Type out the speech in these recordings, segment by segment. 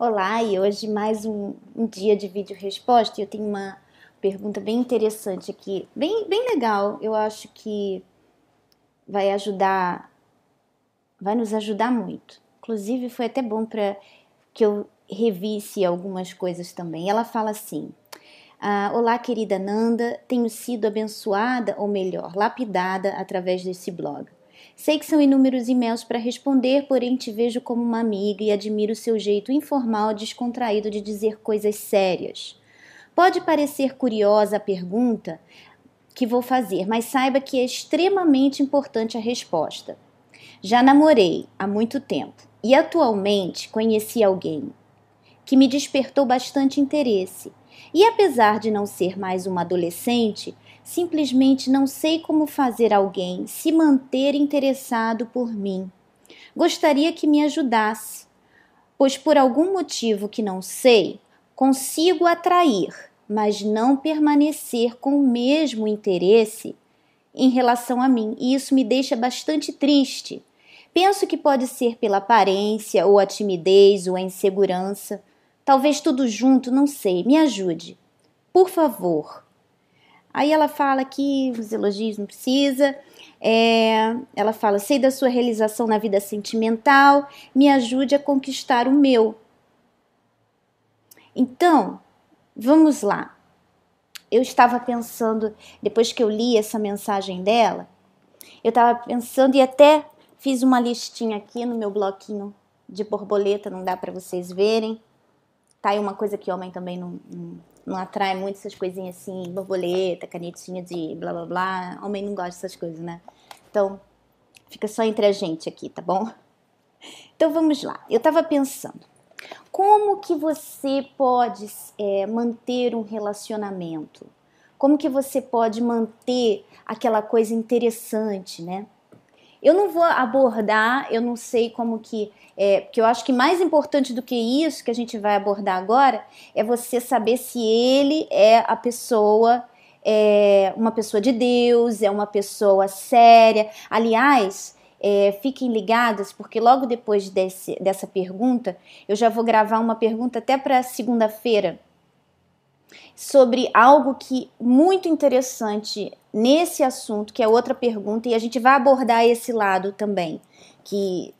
Olá, e hoje mais um dia de vídeo resposta. Eu tenho uma pergunta bem interessante aqui, bem legal. Eu acho que vai ajudar, vai nos ajudar muito. Inclusive foi até bom para que eu revisse algumas coisas também. Ela fala assim: olá, querida Nanda, tenho sido abençoada, ou melhor, lapidada através desse blog. Sei que são inúmeros e-mails para responder, porém te vejo como uma amiga e admiro seu jeito informal e descontraído de dizer coisas sérias. Pode parecer curiosa a pergunta que vou fazer, mas saiba que é extremamente importante a resposta. Já namorei há muito tempo e atualmente conheci alguém que me despertou bastante interesse. E apesar de não ser mais uma adolescente, simplesmente não sei como fazer alguém se manter interessado por mim. Gostaria que me ajudasse, pois por algum motivo que não sei, consigo atrair, mas não permanecer com o mesmo interesse em relação a mim, e isso me deixa bastante triste. Penso que pode ser pela aparência, ou a timidez, ou a insegurança. Talvez tudo junto, não sei. Me ajude, por favor. Aí ela fala que os elogios não precisa. Ela fala, sei da sua realização na vida sentimental, me ajude a conquistar o meu. Então, vamos lá. Eu estava pensando, depois que eu li essa mensagem dela, eu estava pensando e até fiz uma listinha aqui no meu bloquinho de borboleta, não dá para vocês verem. Tá aí uma coisa que homem também não atrai muito, essas coisinhas assim, borboleta, canetinha de blá blá blá. Homem não gosta dessas coisas, né? Então, fica só entre a gente aqui, tá bom? Então vamos lá. Eu tava pensando, como que você pode manter um relacionamento? Como que você pode manter aquela coisa interessante, né? Eu não vou abordar, eu não sei como que... porque eu acho que mais importante do que isso que a gente vai abordar agora é você saber se ele é a pessoa, uma pessoa de Deus, é uma pessoa séria. Aliás, fiquem ligadas, porque logo depois dessa pergunta, eu já vou gravar uma pergunta até para segunda-feira, sobre algo que muito interessante nesse assunto, que é outra pergunta, e a gente vai abordar esse lado também, que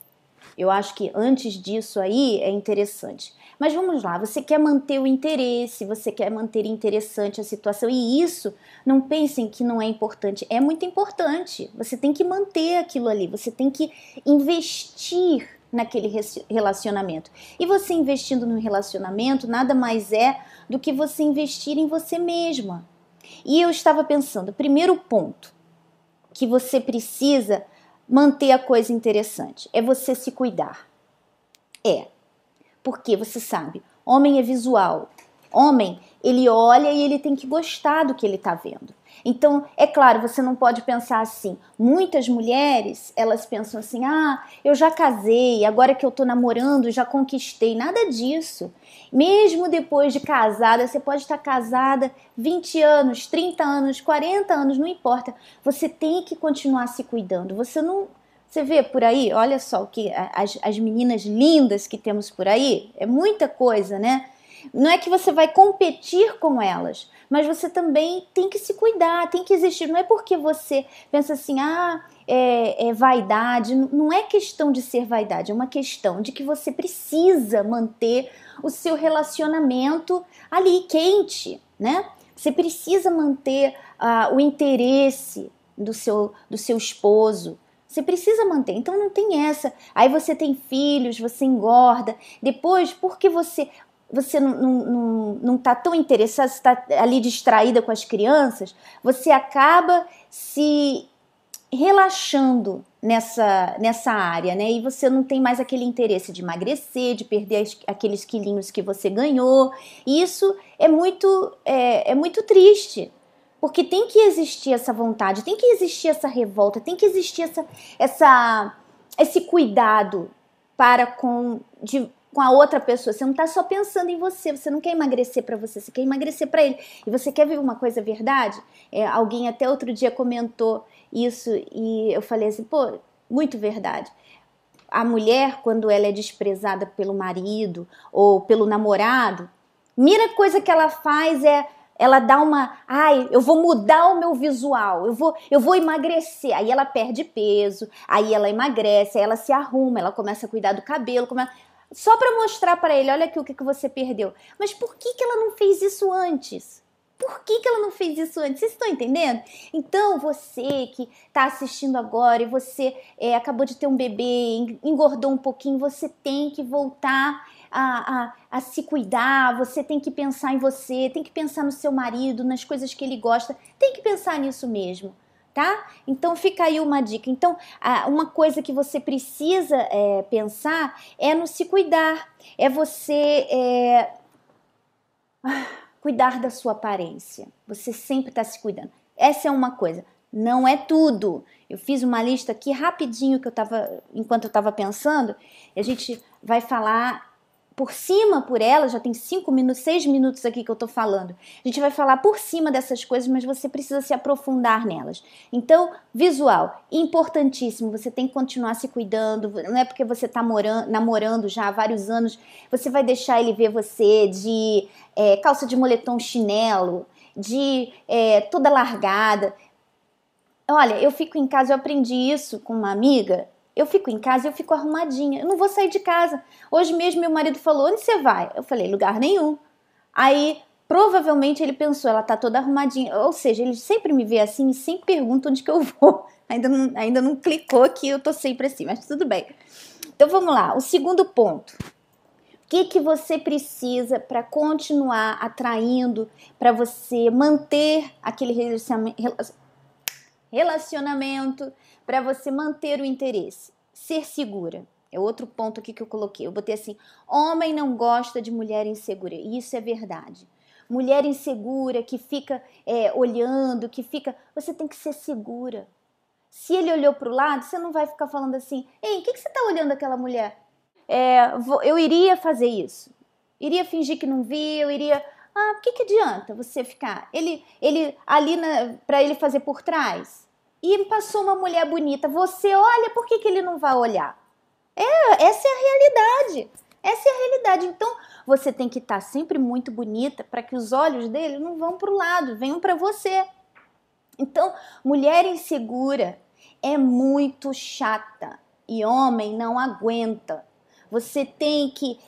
eu acho que antes disso aí é interessante. Mas vamos lá, você quer manter o interesse, você quer manter interessante a situação, e isso, não pensem que não é importante, é muito importante. Você tem que manter aquilo ali, você tem que investir naquele relacionamento. E você investindo no relacionamento nada mais é do que você investir em você mesma. E eu estava pensando, primeiro ponto que você precisa manter a coisa interessante é você se cuidar. Porque você sabe, homem é visual. Homem, ele olha e ele tem que gostar do que ele está vendo. Então, é claro, você não pode pensar assim. Muitas mulheres, elas pensam assim, eu já casei, agora que eu tô namorando, já conquistei. Nada disso. Mesmo depois de casada, você pode estar casada 20 anos, 30 anos, 40 anos, não importa. Você tem que continuar se cuidando. Você vê por aí, olha só o que as meninas lindas que temos por aí, é muita coisa, né? Não é que você vai competir com elas, mas você também tem que se cuidar, tem que existir. Não é porque você pensa assim, é vaidade. Não é questão de ser vaidade, é uma questão de que você precisa manter o seu relacionamento ali quente, né? Você precisa manter o interesse do seu esposo. Você precisa manter, então não tem essa. Aí você tem filhos, você engorda. Depois, porque você não está tão interessada, você está ali distraída com as crianças, você acaba se relaxando nessa área, né? E você não tem mais aquele interesse de emagrecer, de perder aqueles quilinhos que você ganhou. E isso é muito triste. Porque tem que existir essa vontade, tem que existir essa revolta, tem que existir esse cuidado com a outra pessoa. Você não está só pensando em você, você não quer emagrecer para você quer emagrecer para ele. E você quer ver uma coisa verdade? Alguém até outro dia comentou isso e eu falei assim, pô, muito verdade. a mulher, quando ela é desprezada pelo marido ou pelo namorado, primeira coisa que ela faz é ela dá uma, ai, eu vou mudar o meu visual, eu vou emagrecer. Aí ela perde peso, aí ela emagrece, aí ela se arruma, ela começa a cuidar do cabelo, só para mostrar para ele, olha aqui o que você perdeu. Mas por que ela não fez isso antes? Por que ela não fez isso antes? Vocês estão entendendo? Então, você que está assistindo agora e você acabou de ter um bebê, engordou um pouquinho, você tem que voltar a se cuidar, você tem que pensar em você, tem que pensar no seu marido, nas coisas que ele gosta, tem que pensar nisso mesmo, tá? Então fica aí uma dica. Então, uma coisa que você precisa pensar é no se cuidar, é você cuidar da sua aparência, você sempre está se cuidando. Essa é uma coisa, não é tudo. Eu fiz uma lista aqui rapidinho enquanto eu estava pensando, e a gente vai falar por cima por ela, já tem 5 minutos, 6 minutos aqui que eu tô falando. A gente vai falar por cima dessas coisas, mas você precisa se aprofundar nelas. Então, visual, importantíssimo, você tem que continuar se cuidando, não é porque você tá namorando já há vários anos, você vai deixar ele ver você de calça de moletom chinelo, de toda largada. Olha, eu fico em casa, eu aprendi isso com uma amiga. Eu fico em casa e eu fico arrumadinha. Eu não vou sair de casa. Hoje mesmo meu marido falou, onde você vai? Eu falei, lugar nenhum. Aí, provavelmente ele pensou, ela tá toda arrumadinha. Ou seja, ele sempre me vê assim e sempre pergunta onde que eu vou. Ainda não clicou que eu tô sempre assim, mas tudo bem. Então vamos lá, o segundo ponto. O que você precisa para continuar atraindo, para você manter aquele relacionamento, para você manter o interesse. Ser segura. É outro ponto aqui que eu coloquei. Eu botei assim, homem não gosta de mulher insegura. E isso é verdade. Mulher insegura que fica olhando, que fica... Você tem que ser segura. Se ele olhou para o lado, você não vai ficar falando assim, ei, o que você está olhando aquela mulher? Eu iria fazer isso. Iria fingir que não vi, eu iria... por que adianta você ficar? Ele ali para ele fazer por trás. E passou uma mulher bonita. Você olha, por que ele não vai olhar? Essa é a realidade. Essa é a realidade. Então, você tem que estar sempre muito bonita para que os olhos dele não vão para o lado, venham para você. Então, mulher insegura é muito chata e homem não aguenta. Você tem que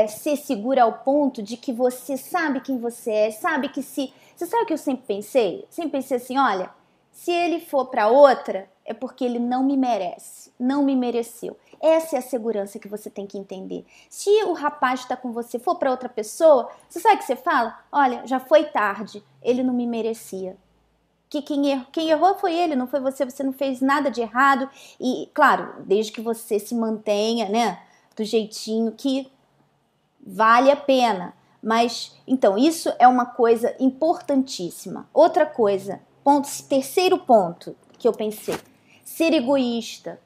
ser segura ao ponto de que você sabe quem você é, sabe que se... Você sabe o que eu sempre pensei? Sempre pensei assim, olha, se ele for para outra, é porque ele não me merece, não me mereceu. Essa é a segurança que você tem que entender. Se o rapaz está com você, for para outra pessoa, você sabe o que você fala? Olha, já foi tarde, ele não me merecia. Quem errou foi ele, não foi você, você não fez nada de errado. E, claro, desde que você se mantenha, né, do jeitinho que vale a pena. Mas, então, isso é uma coisa importantíssima. Outra coisa, terceiro ponto que eu pensei, ser egoísta.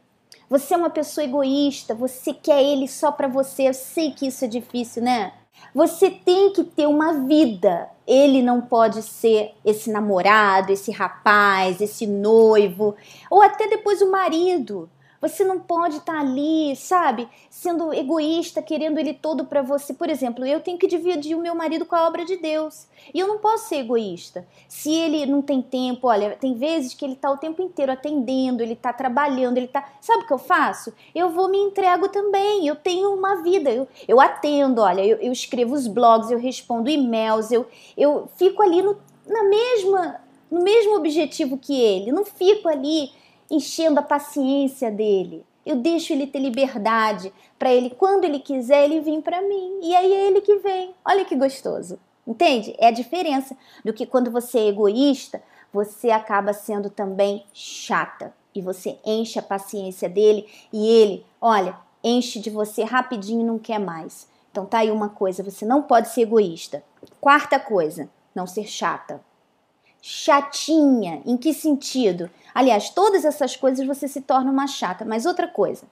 Você é uma pessoa egoísta, você quer ele só pra você, eu sei que isso é difícil, né? Você tem que ter uma vida. Ele não pode ser esse namorado, esse rapaz, esse noivo, ou até depois o marido. Você não pode estar ali, sabe, sendo egoísta, querendo ele todo para você. Por exemplo, eu tenho que dividir o meu marido com a obra de Deus. E eu não posso ser egoísta. Se ele não tem tempo, olha, tem vezes que ele está o tempo inteiro atendendo, ele está trabalhando, ele está... Sabe o que eu faço? Eu vou me entrego também. Eu tenho uma vida. Eu atendo, olha, eu escrevo os blogs, eu respondo e-mails, eu fico ali no mesmo objetivo que ele. Não fico ali enchendo a paciência dele. Eu deixo ele ter liberdade para ele, quando ele quiser, ele vir para mim. E aí é ele que vem. Olha que gostoso. Entende? É a diferença do que quando você é egoísta, você acaba sendo também chata. E você enche a paciência dele e ele, olha, enche de você rapidinho e não quer mais. Então tá aí uma coisa, você não pode ser egoísta. Quarta coisa, não ser chata. Chatinha, em que sentido? Aliás, todas essas coisas você se torna uma chata, mas outra coisa,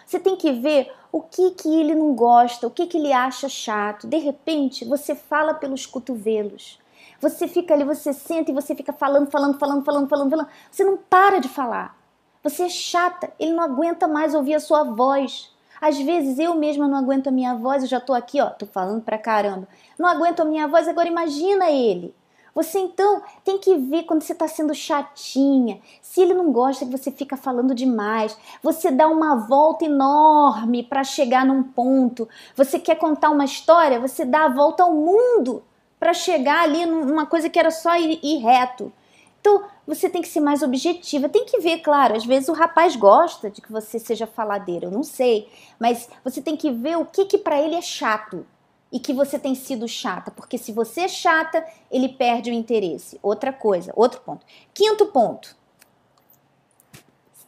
você tem que ver o que ele não gosta, o que ele acha chato. De repente, você fala pelos cotovelos. Você fica ali, você senta e você fica falando. Você não para de falar. Você é chata, ele não aguenta mais ouvir a sua voz. Às vezes eu mesma não aguento a minha voz, eu já tô aqui, ó, tô falando pra caramba. Não aguento a minha voz, agora imagina ele. Você então tem que ver quando você está sendo chatinha, se ele não gosta que você fica falando demais, você dá uma volta enorme para chegar num ponto. Você quer contar uma história, você dá a volta ao mundo para chegar ali numa coisa que era só ir reto. Então, você tem que ser mais objetiva, tem que ver, claro, às vezes o rapaz gosta de que você seja faladeira, eu não sei, mas você tem que ver o que para ele é chato e que você tem sido chata, porque se você é chata, ele perde o interesse. Outra coisa, outro ponto. Quinto ponto,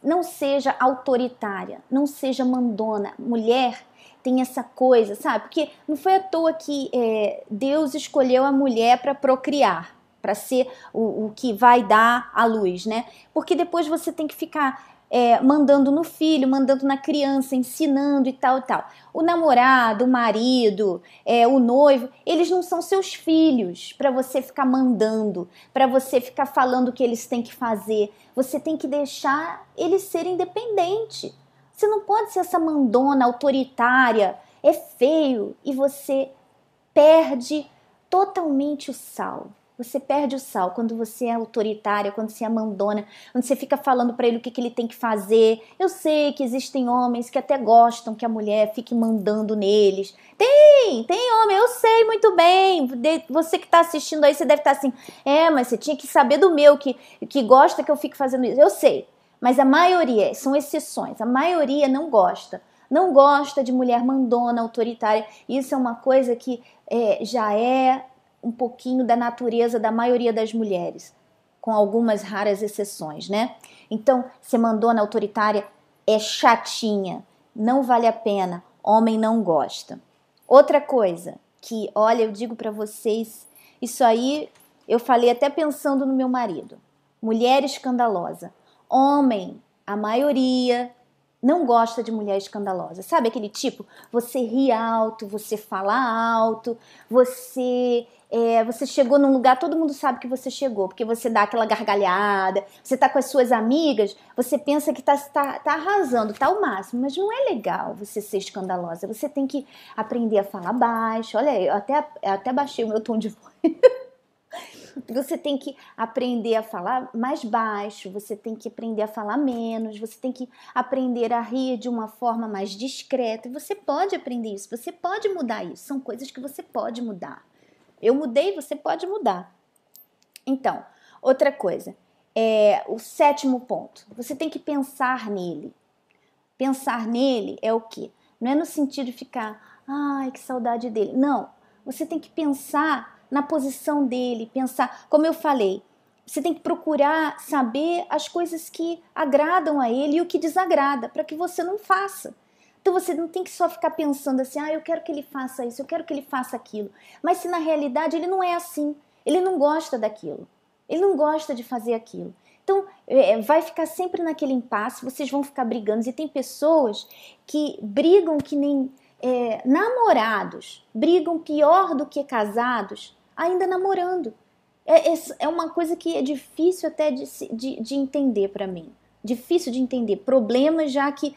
não seja autoritária, não seja mandona. Mulher tem essa coisa, sabe? Porque não foi à toa que Deus escolheu a mulher para procriar, para ser o que vai dar à luz, né? Porque depois você tem que ficar mandando no filho, mandando na criança, ensinando e tal e tal. O namorado, o marido, o noivo, eles não são seus filhos para você ficar mandando, para você ficar falando o que eles têm que fazer. Você tem que deixar eles serem independentes. Você não pode ser essa mandona autoritária, é feio e você perde totalmente o sal. Você perde o sal quando você é autoritária, quando você é mandona, quando você fica falando para ele o que ele tem que fazer. Eu sei que existem homens que até gostam que a mulher fique mandando neles. Tem homem, eu sei muito bem. Você que está assistindo aí, você deve estar assim, mas você tinha que saber do meu, que gosta que eu fique fazendo isso. Eu sei, mas a maioria, são exceções, a maioria não gosta. Não gosta de mulher mandona, autoritária. Isso é uma coisa que já é um pouquinho da natureza da maioria das mulheres, com algumas raras exceções, né? Então, ser mandona autoritária é chatinha, não vale a pena, homem não gosta. Outra coisa que, olha, eu digo pra vocês, isso aí eu falei até pensando no meu marido. Mulher escandalosa. Homem, a maioria não gosta de mulher escandalosa. Sabe aquele tipo? Você ri alto, você fala alto, você chegou num lugar, todo mundo sabe que você chegou, porque você dá aquela gargalhada, você tá com as suas amigas, você pensa que tá arrasando, tá ao máximo, mas não é legal você ser escandalosa. Você tem que aprender a falar baixo. Olha, eu até baixei o meu tom de voz. Você tem que aprender a falar mais baixo, você tem que aprender a falar menos, você tem que aprender a rir de uma forma mais discreta. Você pode aprender isso, você pode mudar isso. São coisas que você pode mudar. Eu mudei, você pode mudar. Então, outra coisa, o sétimo ponto. Você tem que pensar nele. Pensar nele é o quê? Não é no sentido de ficar, ai, que saudade dele. Não, você tem que pensar na posição dele, pensar, como eu falei, você tem que procurar saber as coisas que agradam a ele e o que desagrada, para que você não faça. Então você não tem que só ficar pensando assim, eu quero que ele faça isso, eu quero que ele faça aquilo. Mas se na realidade ele não é assim, ele não gosta daquilo, ele não gosta de fazer aquilo. Então vai ficar sempre naquele impasse, vocês vão ficar brigando. E tem pessoas que brigam que nem namorados, brigam pior do que casados, ainda namorando. É uma coisa que é difícil até de entender para mim. Difícil de entender. Problemas já que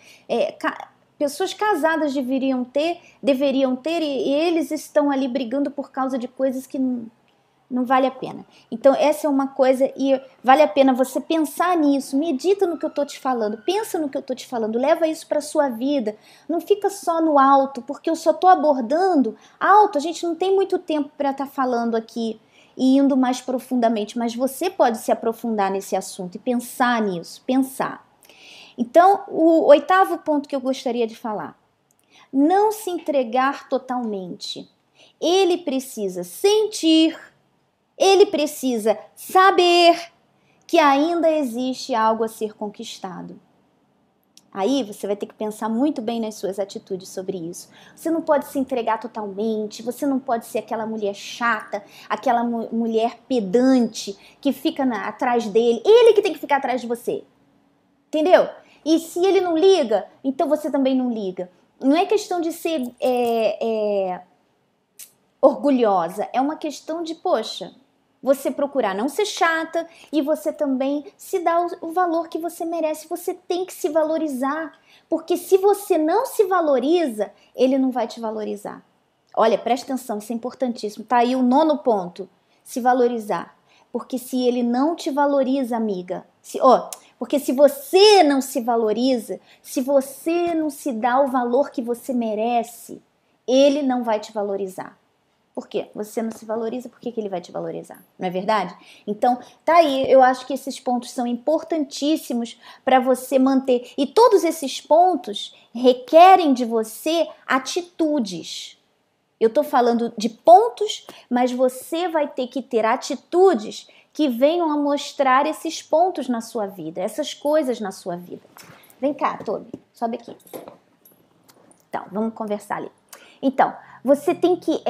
pessoas casadas deveriam ter e eles estão ali brigando por causa de coisas que não vale a pena. Então essa é uma coisa e vale a pena você pensar nisso, medita no que eu tô te falando, pensa no que eu tô te falando, leva isso para sua vida, não fica só no alto, porque eu só tô abordando alto, a gente não tem muito tempo para estar falando aqui e indo mais profundamente, mas você pode se aprofundar nesse assunto e pensar nisso, pensar. Então, o oitavo ponto que eu gostaria de falar, não se entregar totalmente. Ele precisa sentir, ele precisa saber que ainda existe algo a ser conquistado. Aí você vai ter que pensar muito bem nas suas atitudes sobre isso. Você não pode se entregar totalmente, você não pode ser aquela mulher chata, aquela mulher pedante que fica atrás dele. Ele que tem que ficar atrás de você. Entendeu? E se ele não liga, então você também não liga. Não é questão de ser orgulhosa, é uma questão de, poxa, Você procurar não ser chata e você também se dar o valor que você merece. Você tem que se valorizar, porque se você não se valoriza, ele não vai te valorizar. Olha, presta atenção, isso é importantíssimo. Tá aí o 9º ponto, se valorizar. Porque se ele não te valoriza, amiga, porque se você não se valoriza, se você não se dá o valor que você merece, ele não vai te valorizar. Por quê? Você não se valoriza, por que ele vai te valorizar? Não é verdade? Então, tá aí, eu acho que esses pontos são importantíssimos para você manter. E todos esses pontos requerem de você atitudes. Eu tô falando de pontos, mas você vai ter que ter atitudes que venham a mostrar esses pontos na sua vida, essas coisas na sua vida. Vem cá, Toby, sobe aqui. Então, vamos conversar ali. Então, você tem que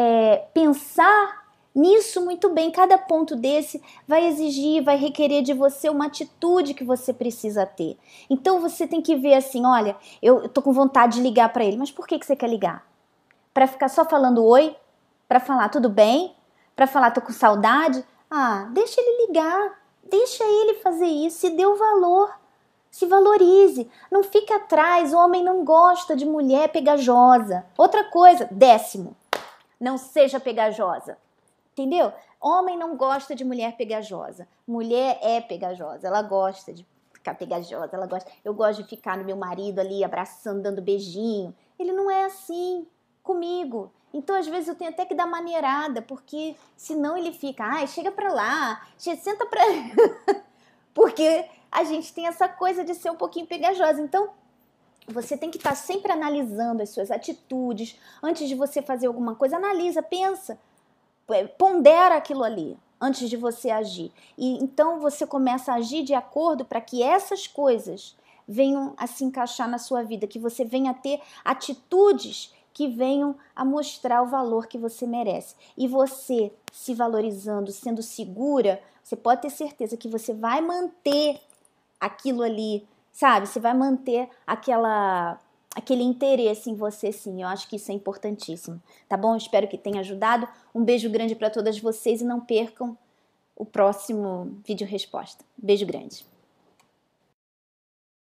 pensar nisso muito bem. Cada ponto desse vai exigir, vai requerer de você uma atitude que você precisa ter. Então, você tem que ver assim, olha, eu tô com vontade de ligar para ele. Mas por que você quer ligar? Para ficar só falando oi? Para falar tudo bem? Para falar tô com saudade? Ah, deixa ele ligar. Deixa ele fazer isso. Se dê o valor. Se valorize, não fique atrás, o homem não gosta de mulher pegajosa. Outra coisa, 10º, não seja pegajosa, entendeu? Homem não gosta de mulher pegajosa, mulher é pegajosa, ela gosta de ficar pegajosa, ela gosta. Eu gosto de ficar no meu marido ali, abraçando, dando beijinho. Ele não é assim comigo. Então, às vezes, eu tenho até que dar maneirada, porque senão ele fica, ai, chega pra lá, senta pra... Porque a gente tem essa coisa de ser um pouquinho pegajosa. Então, você tem que estar sempre analisando as suas atitudes. Antes de você fazer alguma coisa, analisa, pensa, pondera aquilo ali antes de você agir. E então você começa a agir de acordo para que essas coisas venham a se encaixar na sua vida, que você venha a ter atitudes que venham a mostrar o valor que você merece. E você se valorizando, sendo segura, você pode ter certeza que você vai manter aquilo ali, sabe? Você vai manter aquele interesse em você, sim. Eu acho que isso é importantíssimo, tá bom? Eu espero que tenha ajudado. Um beijo grande para todas vocês e não percam o próximo vídeo resposta. Beijo grande.